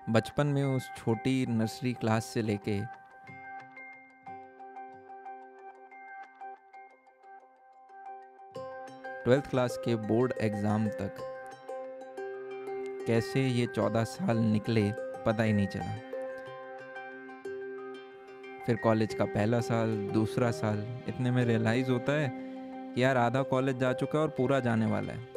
बचपन में उस छोटी नर्सरी क्लास से लेके 12th क्लास के बोर्ड एग्ज़ाम तक कैसे ये 14 साल निकले पता ही नहीं चला। फिर कॉलेज का पहला साल, दूसरा साल, इतने में रियलाइज़ होता है कि यार आधा कॉलेज जा चुका है और पूरा जाने वाला है।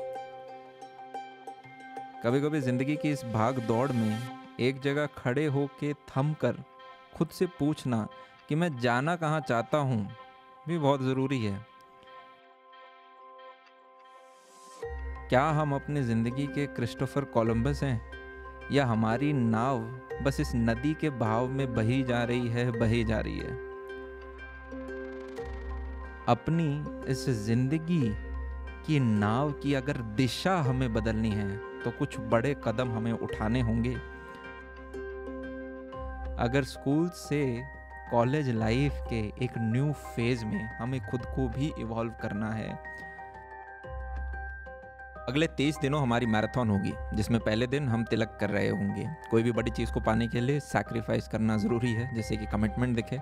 कभी कभी ज़िंदगी की इस भाग दौड़ में एक जगह खड़े हो के थम कर खुद से पूछना कि मैं जाना कहाँ चाहता हूँ भी बहुत ज़रूरी है। क्या हम अपनी ज़िंदगी के क्रिस्टोफर कोलंबस हैं, या हमारी नाव बस इस नदी के बहाव में बही जा रही है, बही जा रही है। अपनी इस जिंदगी की नाव की अगर दिशा हमें बदलनी है तो कुछ बड़े कदम हमें उठाने होंगे। अगर स्कूल से कॉलेज लाइफ के एक न्यू फेज में हमें खुद को भी इवॉल्व करना है। अगले 30 दिनों हमारी मैराथन होगी, जिसमें पहले दिन हम तिलक कर रहे होंगे। कोई भी बड़ी चीज़ को पाने के लिए सैक्रिफाइस करना ज़रूरी है, जैसे कि कमिटमेंट दिखे।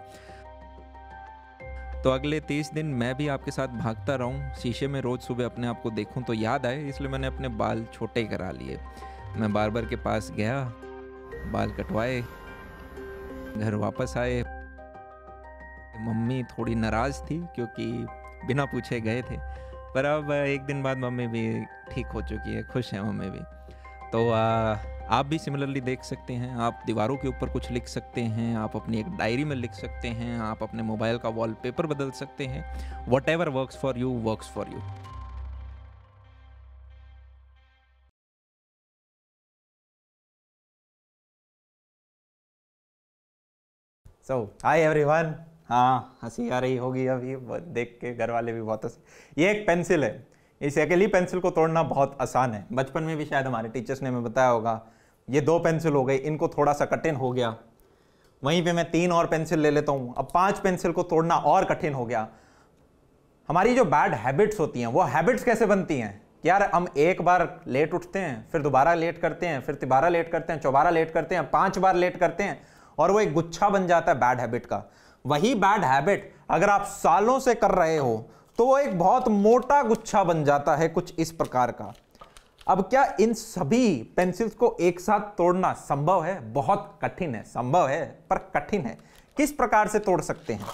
तो अगले 30 दिन मैं भी आपके साथ भागता रहूं, शीशे में रोज़ सुबह अपने आप को देखूं तो याद आए, इसलिए मैंने अपने बाल छोटे करा लिए। मैं बार्बर के पास गया, बाल कटवाए, घर वापस आए। मम्मी थोड़ी नाराज़ थी क्योंकि बिना पूछे गए थे, पर अब एक दिन बाद मम्मी भी ठीक हो चुकी है, खुश है मम्मी भी। तो आप भी सिमिलरली देख सकते हैं। आप दीवारों के ऊपर कुछ लिख सकते हैं, आप अपनी एक डायरी में लिख सकते हैं, आप अपने मोबाइल का वॉलपेपर बदल सकते हैं। Whatever works for you works for you. Hi everyone. हाँ, हंसी आ रही होगी अभी देख के, घर वाले भी बहुत हंसे। ये एक पेंसिल है। इस अकेली पेंसिल को तोड़ना बहुत आसान है। बचपन में भी शायद हमारे टीचर्स ने हमें बताया होगा। ये 2 पेंसिल हो गई, इनको थोड़ा सा कठिन हो गया। वहीं पे मैं 3 और पेंसिल ले लेता हूँ, अब 5 पेंसिल को तोड़ना और कठिन हो गया। हमारी जो बैड हैबिट्स होती हैं, वो हैबिट्स कैसे बनती हैं कि यार हम एक बार लेट उठते हैं, फिर दोबारा लेट करते हैं, फिर तिबारा लेट करते हैं, चौबारा लेट करते हैं, 5 बार लेट करते हैं, और वो एक गुच्छा बन जाता है बैड हैबिट का। वही बैड हैबिट अगर आप सालों से कर रहे हो तो वो एक बहुत मोटा गुच्छा बन जाता है, कुछ इस प्रकार का। अब क्या इन सभी पेंसिल्स को एक साथ तोड़ना संभव है? बहुत कठिन है। संभव है पर कठिन है। किस प्रकार से तोड़ सकते हैं?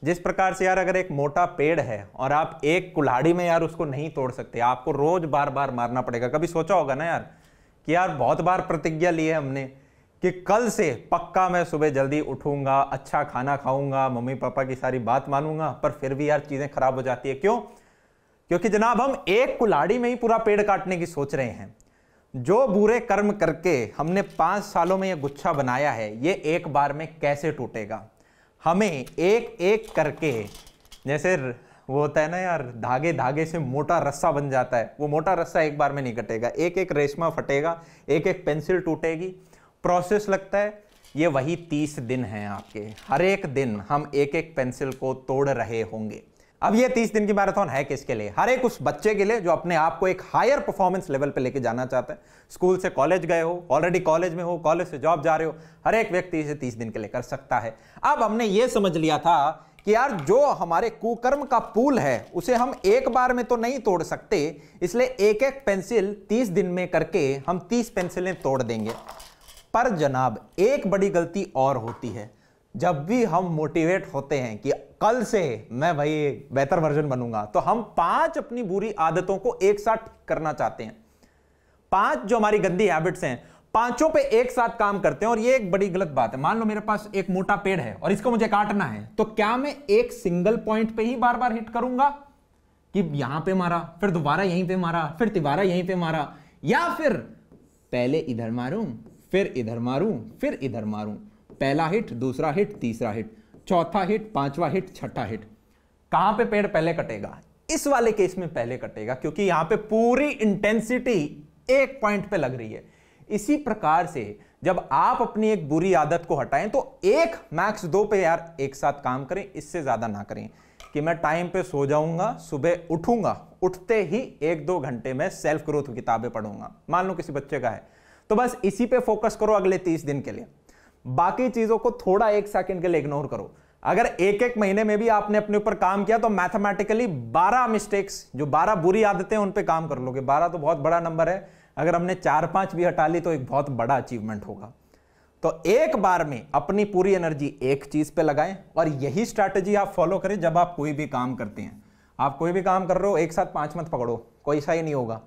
जिस प्रकार से यार, अगर एक मोटा पेड़ है और आप एक कुल्हाड़ी में यार उसको नहीं तोड़ सकते, आपको रोज बार बार मारना पड़ेगा। कभी सोचा होगा ना यार कि यार बहुत बार प्रतिज्ञा ली है हमने कि कल से पक्का मैं सुबह जल्दी उठूंगा, अच्छा खाना खाऊंगा, मम्मी पापा की सारी बात मानूंगा, पर फिर भी यार चीजें खराब हो जाती है। क्यों? क्योंकि जनाब हम एक कुल्हाड़ी में ही पूरा पेड़ काटने की सोच रहे हैं। जो बुरे कर्म करके हमने 5 सालों में यह गुच्छा बनाया है, ये एक बार में कैसे टूटेगा? हमें एक एक करके, जैसे वो होता है ना यार, धागे धागे से मोटा रस्सा बन जाता है, वो मोटा रस्सा एक बार में नहीं कटेगा। एक एक रेशमा फटेगा, एक एक पेंसिल टूटेगी, प्रोसेस लगता है। ये वही 30 दिन हैं आपके। हर एक दिन हम एक एक पेंसिल को तोड़ रहे होंगे। अब ये 30 दिन की मैराथन है किसके लिए? हर एक उस बच्चे के लिए जो अपने आप को एक हायर परफॉर्मेंस लेवल पे लेके जाना चाहता है। स्कूल से कॉलेज गए हो, ऑलरेडी कॉलेज में हो, कॉलेज से जॉब जा रहे हो, हर एक व्यक्ति इसे 30 दिन के लिए कर सकता है। अब हमने ये समझ लिया था कि यार जो हमारे कुकर्म का पूल है उसे हम एक बार में तो नहीं तोड़ सकते, इसलिए एक एक पेंसिल 30 दिन में करके हम 30 पेंसिलें तोड़ देंगे। पर जनाब एक बड़ी गलती और होती है। जब भी हम मोटिवेट होते हैं कि कल से मैं भाई बेहतर वर्जन बनूंगा, तो हम 5 अपनी बुरी आदतों को एक साथ करना चाहते हैं। 5 जो हमारी गंदी हैबिट्स हैं, पांचों पे एक साथ काम करते हैं, और ये एक बड़ी गलत बात है। मान लो मेरे पास एक मोटा पेड़ है और इसको मुझे काटना है, तो क्या मैं एक सिंगल पॉइंट पे ही बार बार हिट करूंगा कि यहां पे मारा, फिर दोबारा यहीं पे मारा, फिर तिबारा यहीं पे मारा, या फिर पहले इधर मारूं, फिर इधर मारूं, फिर इधर मारूं, पहला हिट, दूसरा हिट, तीसरा हिट, चौथा हिट, 5वां हिट, छठा हिट? कहां पे पेड़ पहले कटेगा? इस वाले केस में पहले कटेगा, क्योंकि यहां पे पूरी इंटेंसिटी एक पॉइंट पे लग रही है। इसी प्रकार से जब आप अपनी एक बुरी आदत को हटाएं तो एक मैक्स 2 पे यार एक साथ काम करें, इससे ज्यादा ना करें। कि मैं टाइम पे सो जाऊंगा, सुबह उठूंगा, उठते ही 1-2 घंटे में सेल्फ ग्रोथ किताबें पढ़ूंगा। मान लो किसी बच्चे का है तो बस इसी पे फोकस करो अगले 30 दिन के लिए, बाकी चीजों को थोड़ा 1 सेकंड के लिए इग्नोर करो। अगर एक एक महीने में भी आपने अपने ऊपर काम किया तो मैथमेटिकली 12 मिस्टेक्स, जो 12 बुरी आदतें उन पे काम कर लोगे। 12 तो बहुत बड़ा नंबर है, अगर हमने 4-5 भी हटा ली तो एक बहुत बड़ा अचीवमेंट होगा। तो एक बार में अपनी पूरी एनर्जी एक चीज पे लगाएं, और यही स्ट्रैटेजी आप फॉलो करें जब आप कोई भी काम करते हैं। आप कोई भी काम कर रहे हो, एक साथ 5 मत पकड़ो, कोई सा ही नहीं होगा।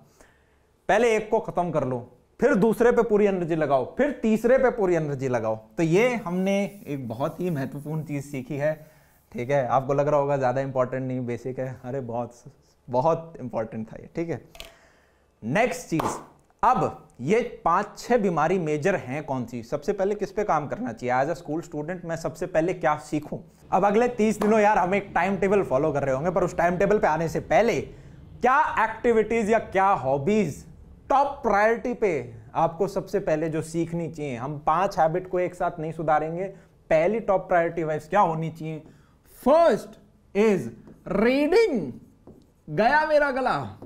पहले एक को खत्म कर लो, फिर दूसरे पे पूरी एनर्जी लगाओ, फिर तीसरे पे पूरी एनर्जी लगाओ। तो ये हमने एक बहुत ही महत्वपूर्ण चीज सीखी है। ठीक है, आपको लग रहा होगा ज्यादा इंपॉर्टेंट नहीं, बेसिक है, अरे बहुत बहुत इंपॉर्टेंट था ये। ठीक है, नेक्स्ट चीज, अब ये 5-6 बीमारी मेजर हैं कौन सी, सबसे पहले किस पे काम करना चाहिए। एज अ स्कूल स्टूडेंट मैं सबसे पहले क्या सीखूं। अब अगले 30 दिनों यार हम एक टाइम टेबल फॉलो कर रहे होंगे, पर उस टाइम टेबल पे आने से पहले क्या एक्टिविटीज या क्या हॉबीज टॉप प्रायोरिटी पे आपको सबसे पहले जो सीखनी चाहिए। हम 5 हैबिट को एक साथ नहीं सुधारेंगे, पहली टॉप प्रायोरिटी वाइज क्या होनी चाहिए। First is reading. गया मेरा गला।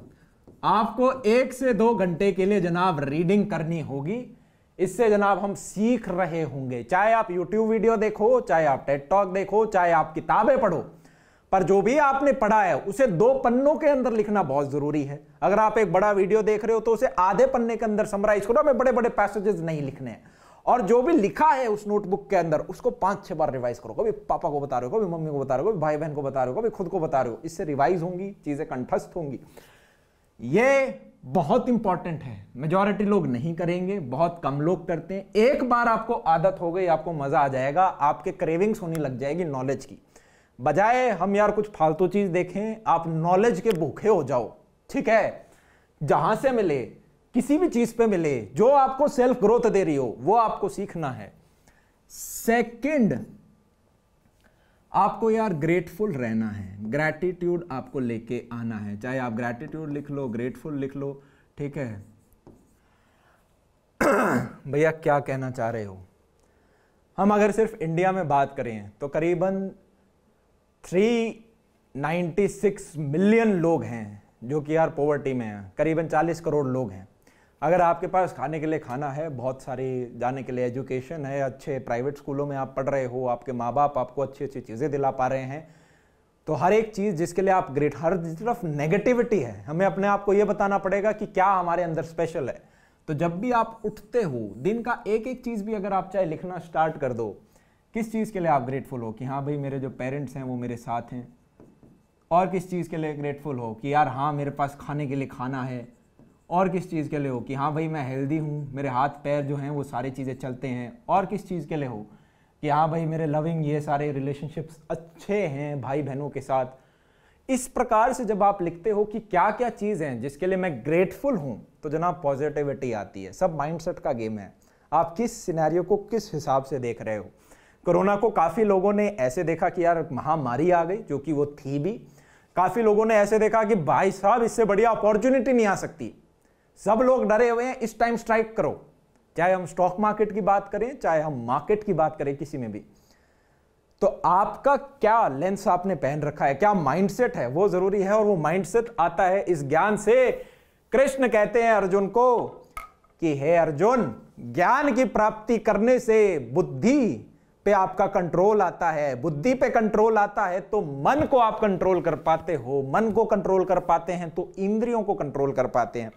आपको 1 से 2 घंटे के लिए जनाब रीडिंग करनी होगी। इससे जनाब हम सीख रहे होंगे, चाहे आप YouTube वीडियो देखो, चाहे आप टेड टॉक देखो, चाहे आप किताबें पढ़ो, पर जो भी आपने पढ़ा है उसे 2 पन्नों के अंदर लिखना बहुत जरूरी है। अगर आप एक बड़ा वीडियो देख रहे हो तो उसे आधे पन्ने के अंदर समराइज करो, हमें बड़े बड़े पैसेजेस नहीं लिखने हैं। और जो भी लिखा है उस नोटबुक के अंदर उसको 5-6 बार रिवाइज करो। कभी पापा को बता रहे हो, कभी मम्मी को बता रहे हो, कभी भाई बहन को बता रहे हो, कभी खुद को बता रहे हो। इससे रिवाइज होंगी, चीजें कंठस्थ होंगी। ये बहुत इंपॉर्टेंट है, मेजॉरिटी लोग नहीं करेंगे, बहुत कम लोग करते हैं। एक बार आपको आदत हो गई, आपको मजा आ जाएगा, आपके क्रेविंग्स होने लग जाएगी नॉलेज की। बजाय हम यार कुछ फालतू चीज देखें, आप नॉलेज के भूखे हो जाओ। ठीक है, जहां से मिले, किसी भी चीज पे मिले, जो आपको सेल्फ ग्रोथ दे रही हो वो आपको सीखना है। सेकंड, आपको यार ग्रेटफुल रहना है, ग्रैटिट्यूड आपको लेके आना है। चाहे आप ग्रैटिट्यूड लिख लो, ग्रेटफुल लिख लो। ठीक है भैया क्या कहना चाह रहे हो। हम अगर सिर्फ इंडिया में बात करें तो करीबन 396 मिलियन लोग हैं जो कि यार पॉवर्टी में हैं। करीबन 40 करोड़ लोग हैं। अगर आपके पास खाने के लिए खाना है, बहुत सारी जाने के लिए एजुकेशन है, अच्छे प्राइवेट स्कूलों में आप पढ़ रहे हो, आपके माँ बाप आपको अच्छी अच्छी चीज़ें दिला पा रहे हैं, तो हर एक चीज़ जिसके लिए आप ग्रेट, हर तरफ नेगेटिविटी है, हमें अपने आप को ये बताना पड़ेगा कि क्या हमारे अंदर स्पेशल है। तो जब भी आप उठते हो, दिन का एक एक चीज़ भी अगर आप चाहे लिखना स्टार्ट कर दो, किस चीज़ के लिए आप ग्रेटफुल हो कि हाँ भाई मेरे जो पेरेंट्स हैं वो मेरे साथ हैं, और किस चीज़ के लिए ग्रेटफुल हो कि यार हाँ मेरे पास खाने के लिए खाना है, और किस चीज़ के लिए हो कि हाँ भाई मैं हेल्दी हूँ, मेरे हाथ पैर जो हैं वो सारी चीज़ें चलते हैं, और किस चीज़ के लिए हो कि हाँ भाई मेरे लविंग ये सारे रिलेशनशिप्स अच्छे हैं भाई बहनों के साथ। इस प्रकार से जब आप लिखते हो कि क्या क्या चीज़ हैं जिसके लिए मैं ग्रेटफुल हूँ, तो जनाब पॉजिटिविटी आती है। सब माइंडसेट का गेम है, आप किस सिनेरियो को किस हिसाब से देख रहे हो। कोरोना को काफ़ी लोगों ने ऐसे देखा कि यार महामारी आ गई, जो कि वो थी भी। काफ़ी लोगों ने ऐसे देखा कि भाई साहब इससे बढ़िया अपॉर्चुनिटी नहीं आ सकती। सब लोग डरे हुए हैं, इस टाइम स्ट्राइक करो। चाहे हम स्टॉक मार्केट की बात करें, चाहे हम मार्केट की बात करें, किसी में भी। तो आपका क्या लेंस आपने पहन रखा है, क्या माइंडसेट है, वो जरूरी है। और वो माइंडसेट आता है इस ज्ञान से। कृष्ण कहते हैं अर्जुन को कि हे अर्जुन, ज्ञान की प्राप्ति करने से बुद्धि पे आपका कंट्रोल आता है। बुद्धि पे कंट्रोल आता है तो मन को आप कंट्रोल कर पाते हो, मन को कंट्रोल कर पाते हैं तो इंद्रियों को कंट्रोल कर पाते हैं।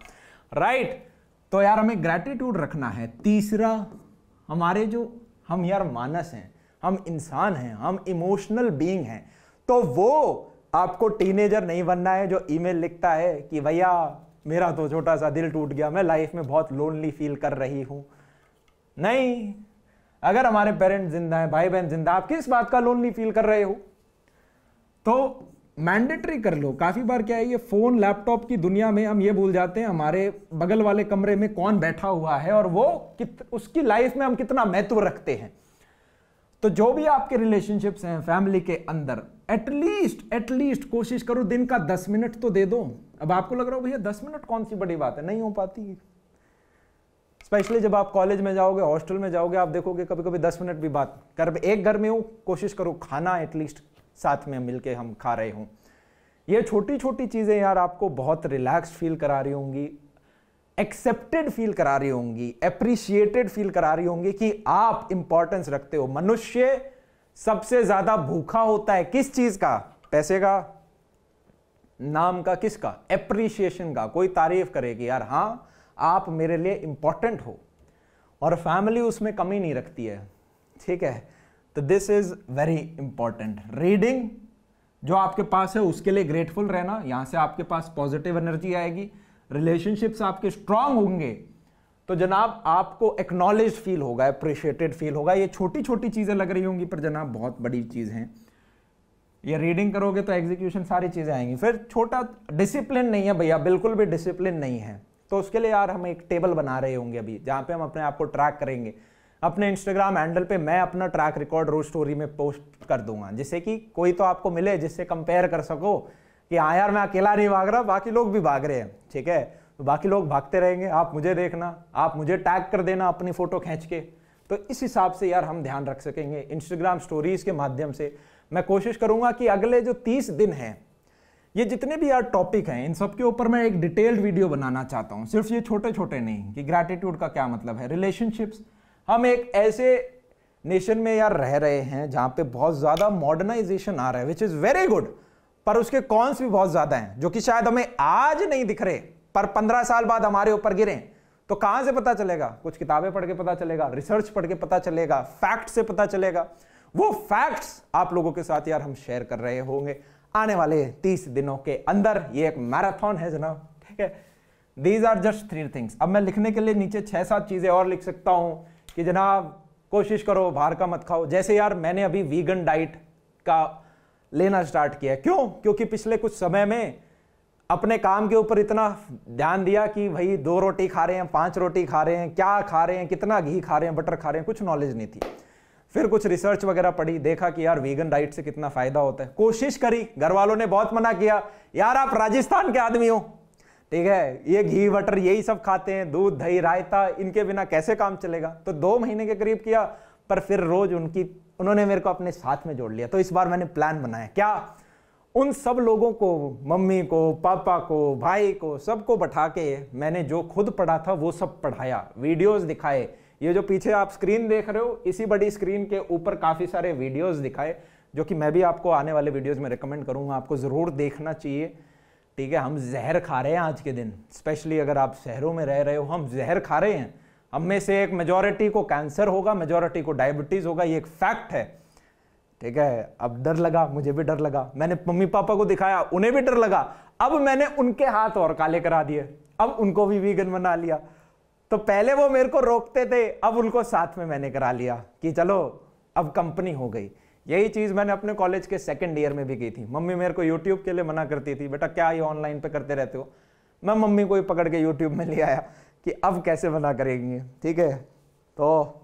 राइट, तो यार हमें ग्रैटिट्यूड रखना है। तीसरा, हमारे जो हम यार मानस हैं, हम इंसान हैं, हम इमोशनल बीइंग हैं। तो वो आपको टीनेजर नहीं बनना है जो ईमेल लिखता है कि भैया मेरा तो छोटा सा दिल टूट गया, मैं लाइफ में बहुत लोनली फील कर रही हूं। नहीं, अगर हमारे पेरेंट्स जिंदा हैं, भाई बहन जिंदा, आप किस बात का लोनली फील कर रहे हो। तो मैंडेटरी कर लो। काफी बार क्या है, ये फोन लैपटॉप की दुनिया में हम ये भूल जाते हैं हमारे बगल वाले कमरे में कौन बैठा हुआ है और वो उसकी लाइफ में हम कितना महत्व रखते हैं। तो जो भी आपके रिलेशनशिप्स हैं फैमिली के अंदर, एटलीस्ट कोशिश करो दिन का 10 मिनट तो दे दो। अब आपको लग रहा हो भैया 10 मिनट कौन सी बड़ी बात है, नहीं हो पाती। स्पेशली जब आप कॉलेज में जाओगे, हॉस्टल में जाओगे, आप देखोगे कभी कभी 10 मिनट भी बात कर, एक घर में हो, कोशिश करो खाना एटलीस्ट साथ में मिलके हम खा रहे हों। ये छोटी छोटी चीजें यार आपको बहुत रिलैक्स फील करा रही होंगी। एक्सेप्टेड फील करा रही होंगी, अप्रिशिएटेड फील करा रही होंगी कि आप इंपॉर्टेंस रखते हो। मनुष्य सबसे ज्यादा भूखा होता है किस चीज का? पैसे का, नाम का, किसका? एप्रिसिएशन का। कोई तारीफ करे कि यार हां आप मेरे लिए इंपॉर्टेंट हो, और फैमिली उसमें कमी नहीं रखती है। ठीक है, तो this is very important. Reading जो आपके पास है उसके लिए ग्रेटफुल रहना, यहां से आपके पास पॉजिटिव एनर्जी आएगी, रिलेशनशिप्स आपके स्ट्रांग होंगे, तो जनाब आपको एक्नॉलेज फील होगा, अप्रिशिएटेड फील होगा। ये छोटी छोटी चीजें लग रही होंगी पर जनाब बहुत बड़ी चीज हैं। ये रीडिंग करोगे तो एग्जीक्यूशन सारी चीजें आएंगी। फिर छोटा डिसिप्लिन नहीं है भैया, बिल्कुल भी डिसिप्लिन नहीं है, तो उसके लिए यार हम एक टेबल बना रहे होंगे अभी, जहां पे हम अपने आप को ट्रैक करेंगे। अपने इंस्टाग्राम हैंडल पे मैं अपना ट्रैक रिकॉर्ड रोज स्टोरी में पोस्ट कर दूंगा, जिससे कि कोई तो आपको मिले जिससे कंपेयर कर सको कि हाँ यार मैं अकेला नहीं भाग रहा, बाकी लोग भी भाग रहे हैं। ठीक है, तो बाकी लोग भागते रहेंगे, आप मुझे देखना, आप मुझे टैग कर देना अपनी फोटो खींच के। तो इस हिसाब से यार हम ध्यान रख सकेंगे इंस्टाग्राम स्टोरीज के माध्यम से। मैं कोशिश करूंगा कि अगले जो 30 दिन हैं, ये जितने भी यार टॉपिक हैं, इन सब के ऊपर मैं एक डिटेल्ड वीडियो बनाना चाहता हूं। सिर्फ ये छोटे छोटे नहीं कि ग्रैटिट्यूड का क्या मतलब है, रिलेशनशिप्स। हम एक ऐसे नेशन में यार रह रहे हैं जहां पे बहुत ज्यादा मॉडर्नाइजेशन आ रहा है, विच इज वेरी गुड, पर उसके कॉन्स भी बहुत ज्यादा हैं, जो कि शायद हमें आज नहीं दिख रहे, पर 15 साल बाद हमारे ऊपर गिरे। तो कहां से पता चलेगा? कुछ किताबें पढ़ के पता चलेगा, रिसर्च पढ़ के पता चलेगा, फैक्ट से पता चलेगा। वो फैक्ट्स आप लोगों के साथ यार हम शेयर कर रहे होंगे आने वाले 30 दिनों के अंदर। ये एक मैराथन है जनाब। ठीक है, दीज आर जस्ट 3 थिंग्स। अब मैं लिखने के लिए नीचे 6-7 चीजें और लिख सकता हूं कि जनाब कोशिश करो बाहर का मत खाओ। जैसे यार मैंने अभी वीगन डाइट का लेना स्टार्ट किया। क्यों? क्योंकि पिछले कुछ समय में अपने काम के ऊपर इतना ध्यान दिया कि भाई 2 रोटी खा रहे हैं, 5 रोटी खा रहे हैं, क्या खा रहे हैं, कितना घी खा रहे हैं, बटर खा रहे हैं, कुछ नॉलेज नहीं थी। फिर कुछ रिसर्च वगैरह पढ़ी, देखा कि यार वीगन डाइट से कितना फायदा होता है। कोशिश करी, घर वालों ने बहुत मना किया, यार आप राजस्थान के आदमी हो, ठीक है, ये घी बटर यही सब खाते हैं, दूध दही रायता, इनके बिना कैसे काम चलेगा। तो 2 महीने के करीब किया, पर फिर रोज उन्होंने मेरे को अपने साथ में जोड़ लिया। तो इस बार मैंने प्लान बनाया, क्या उन सब लोगों को, मम्मी को, पापा को, भाई को, सबको बैठा के मैंने जो खुद पढ़ा था वो सब पढ़ाया, वीडियोस दिखाए। ये जो पीछे आप स्क्रीन देख रहे हो, इसी बड़ी स्क्रीन के ऊपर काफी सारे वीडियोस दिखाए, जो कि मैं भी आपको आने वाले वीडियोस में रिकमेंड करूंगा, आपको जरूर देखना चाहिए। ठीक है, हम जहर खा रहे हैं आज के दिन, स्पेशली अगर आप शहरों में रह रहे हो, हम जहर खा रहे हैं। हम में से एक मेजॉरिटी को कैंसर होगा, मेजॉरिटी को डायबिटीज होगा, ये एक फैक्ट है। ठीक है, अब डर लगा, मुझे भी डर लगा, मैंने मम्मी पापा को दिखाया, उन्हें भी डर लगा। अब मैंने उनके हाथ और काले करा दिए, अब उनको भी वीगन बना लिया। तो पहले वो मेरे को रोकते थे, अब उनको साथ में मैंने करा लिया कि चलो अब कंपनी हो गई। यही चीज मैंने अपने कॉलेज के 2nd ईयर में भी की थी। मम्मी मेरे को यूट्यूब के लिए मना करती थी, बेटा क्या ये ऑनलाइन पे करते रहते हो। मैं मम्मी को ही पकड़ के यूट्यूब में ले आया कि अब कैसे मना करेंगे। ठीक है, तो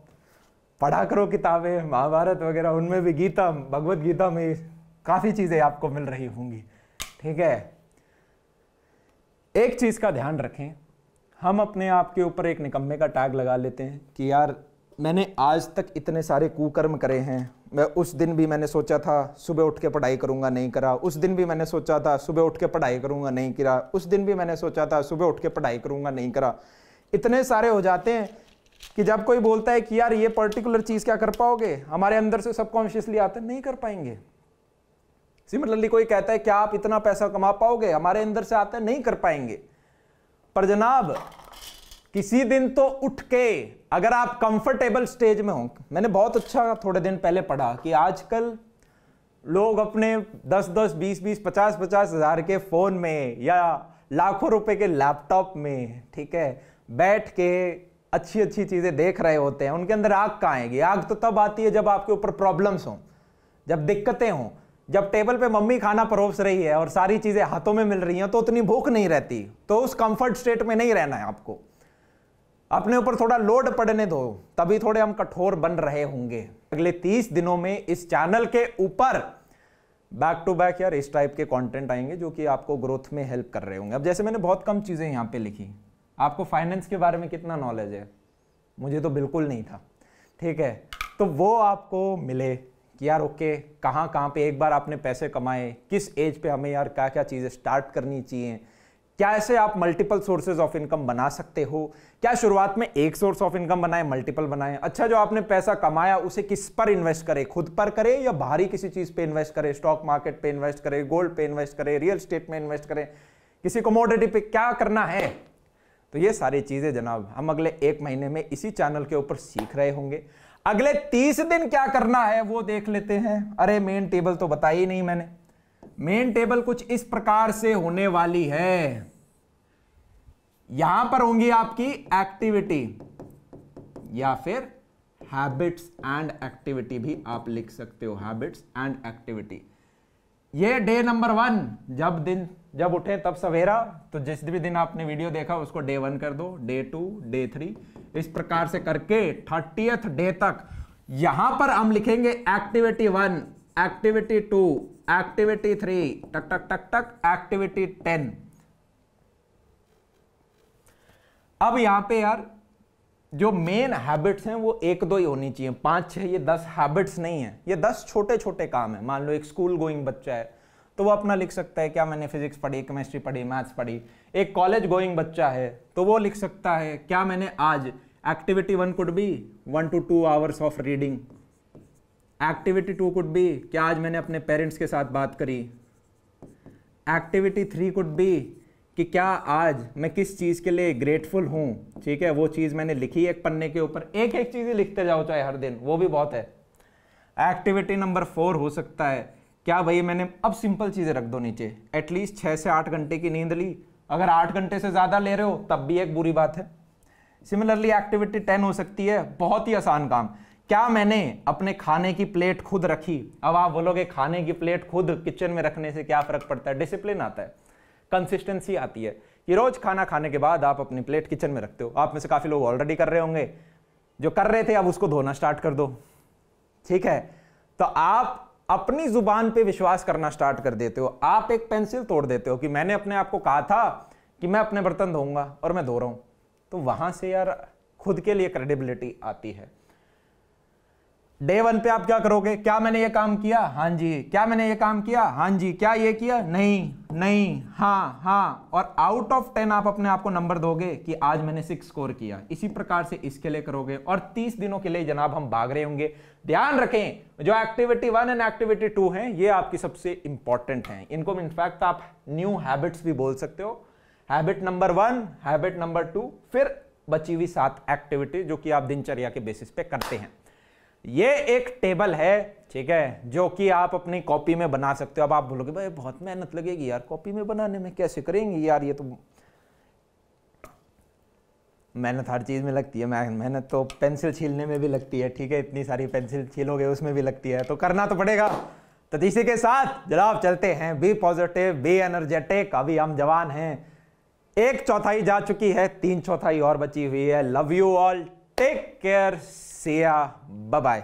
पढ़ा करो किताबें, महाभारत वगैरह, उनमें भी गीता, भगवत गीता में काफी चीजें आपको मिल रही होंगी। ठीक है, एक चीज का ध्यान रखें, हम अपने आप के ऊपर एक निकम्मे का टैग लगा लेते हैं कि यार मैंने आज तक इतने सारे कुकर्म करे हैं। मैं उस दिन भी मैंने सोचा था सुबह उठ के पढ़ाई करूंगा, नहीं करा। उस दिन भी मैंने सोचा था सुबह उठ के पढ़ाई करूंगा, नहीं करा। उस दिन भी मैंने सोचा था सुबह उठ के पढ़ाई करूंगा, नहीं करा। इतने सारे हो जाते हैं कि जब कोई बोलता है कि यार ये पर्टिकुलर चीज क्या कर पाओगे, हमारे अंदर से सबकॉन्शियसली आता है नहीं कर पाएंगे। सिमिलरली कोई कहता है क्या आप इतना पैसा कमा पाओगे, हमारे अंदर से आता है नहीं कर पाएंगे। पर जनाब किसी दिन तो उठ के, अगर आप कंफर्टेबल स्टेज में हो, मैंने बहुत अच्छा थोड़े दिन पहले पढ़ा कि आजकल लोग अपने 10-10, 20-20, 50-50 हजार के फोन में या लाखों रुपए के लैपटॉप में, ठीक है, बैठ के अच्छी अच्छी चीजें देख रहे होते हैं। उनके अंदर आग कहाँ आएगी? आग तो तब आती है जब आपके ऊपर प्रॉब्लम्स हो, जब दिक्कतें हो, जब टेबल पे मम्मी खाना परोस रही है और सारी चीजें हाथों में मिल रही हैं तो उतनी भूख नहीं रहती। तो उस कंफर्ट स्टेट में नहीं रहना है आपको, अपने ऊपर थोड़ा लोड पड़ने दो, तभी थोड़े हम कठोर बन रहे होंगे। अगले 30 दिनों में इस चैनल के ऊपर बैक टू बैक यार इस टाइप के कंटेंट आएंगे जो कि आपको ग्रोथ में हेल्प कर रहे होंगे। अब जैसे मैंने बहुत कम चीजें यहाँ पे लिखी, आपको फाइनेंस के बारे में कितना नॉलेज है? मुझे तो बिल्कुल नहीं था। ठीक है, तो वो आपको मिले कि यार ओके, कहाँ पे एक बार आपने पैसे कमाए, किस एज पे हमें यार क्या क्या चीज़ें स्टार्ट करनी चाहिए, क्या ऐसे आप मल्टीपल सोर्सेज ऑफ इनकम बना सकते हो? क्या शुरुआत में एक सोर्स ऑफ इनकम बनाए, मल्टीपल बनाए? अच्छा, जो आपने पैसा कमाया उसे किस पर इन्वेस्ट करे? खुद पर करे या बाहरी किसी चीज पे इन्वेस्ट करे? स्टॉक मार्केट पे इन्वेस्ट करे, गोल्ड पे इन्वेस्ट करे, रियल एस्टेट में इन्वेस्ट करे, किसी कमोडिटी पे क्या करना है? तो ये सारी चीजें जनाब हम अगले 1 महीने में इसी चैनल के ऊपर सीख रहे होंगे। अगले 30 दिन क्या करना है वो देख लेते हैं। अरे मेन टेबल तो बताई ही नहीं मैंने। मेन टेबल कुछ इस प्रकार से होने वाली है। यहां पर होंगी आपकी एक्टिविटी या फिर हैबिट्स एंड एक्टिविटी भी आप लिख सकते हो, हैबिट्स एंड एक्टिविटी। ये डे नंबर 1, जब उठे तब सवेरा, तो जिस भी दिन आपने वीडियो देखा उसको डे 1 कर दो, डे 2, डे 3, इस प्रकार से करके 30th डे तक यहां पर हम लिखेंगे एक्टिविटी 1, एक्टिविटी 2, एक्टिविटी 3, टक टक टक टक, एक्टिविटी 10। अब यहां पे यार जो मेन हैबिट्स हैं वो 1-2 ही होनी चाहिए, 5-6 ये 10 हैबिट्स नहीं है, ये 10 छोटे छोटे काम है। मान लो एक स्कूल गोइंग बच्चा है तो वो अपना लिख सकता है क्या मैंने फिजिक्स पढ़ी, केमिस्ट्री पढ़ी, मैथ्स पढ़ी। एक कॉलेज गोइंग बच्चा है तो वो लिख सकता है क्या मैंने आज, activity 1 could be 1 to 2 hours of reading. Activity 2 could be क्या आज मैंने अपने पेरेंट्स के साथ बात करी। एक्टिविटी 3 कुड बी कि क्या आज मैं किस चीज के लिए ग्रेटफुल हूं, ठीक है, वो चीज मैंने लिखी एक पन्ने के ऊपर, एक एक चीज ही लिखते जाओ चाहे हर दिन, वो भी बहुत है। एक्टिविटी नंबर 4 हो सकता है क्या भाई मैंने, अब सिंपल चीजें रख दो नीचे, एटलीस्ट 6 से 8 घंटे की नींद ली। अगर 8 घंटे से ज्यादा ले रहे हो तब भी एक बुरी बात है। सिमिलरली एक्टिविटी 10 हो सकती है, बहुत ही आसान काम, क्या मैंने अपने खाने की प्लेट खुद रखी। अब आप बोलोगे खाने की प्लेट खुद किचन में रखने से क्या फर्क पड़ता है? डिसिप्लिन आता है, कंसिस्टेंसी आती है कि रोज खाना खाने के बाद आप अपनी प्लेट किचन में रखते हो। आप में से काफी लोग ऑलरेडी कर रहे होंगे, जो कर रहे थे अब उसको धोना स्टार्ट कर दो, ठीक है। तो आप अपनी जुबान पे विश्वास करना स्टार्ट कर देते हो। आप एक पेंसिल तोड़ देते हो कि मैंने अपने आप को कहा था कि मैं अपने बर्तन धोऊंगा और मैं धो रहा हूं, तो वहां से यार खुद के लिए क्रेडिबिलिटी आती है। डे 1 पे आप क्या करोगे, क्या मैंने ये काम किया, हाँ जी, क्या मैंने ये काम किया, हाँ जी, क्या ये किया, नहीं नहीं, हाँ हाँ, और आउट ऑफ 10 आप अपने आप को नंबर दोगे कि आज मैंने 6 स्कोर किया। इसी प्रकार से इसके लिए करोगे और 30 दिनों के लिए जनाब हम भाग रहे होंगे। ध्यान रखें जो एक्टिविटी 1 एंड एक्टिविटी 2 हैं ये आपकी सबसे इंपॉर्टेंट हैं। इनको इनफैक्ट आप न्यू हैबिट्स भी बोल सकते हो। हैबिट नंबर 1, हैबिट नंबर 2, फिर बची हुई 7 एक्टिविटी जो कि आप दिनचर्या के बेसिस पे करते हैं। ये एक टेबल है, ठीक है, जो कि आप अपनी कॉपी में बना सकते हो। अब आप बोलोगे भाई बहुत मेहनत लगेगी यार कॉपी में बनाने में, कैसे करेंगे यार, ये तो मेहनत हर चीज में लगती है। मेहनत तो पेंसिल छीलने में भी लगती है, ठीक है, इतनी सारी पेंसिल छीलोगे उसमें भी लगती है, तो करना तो पड़ेगा। तो इसी के साथ जनाब चलते हैं, बी पॉजिटिव, बी एनर्जेटिक। अभी हम जवान हैं, 1/4 जा चुकी है, 3/4 और बची हुई है। Love you all, take care, see ya, bye bye.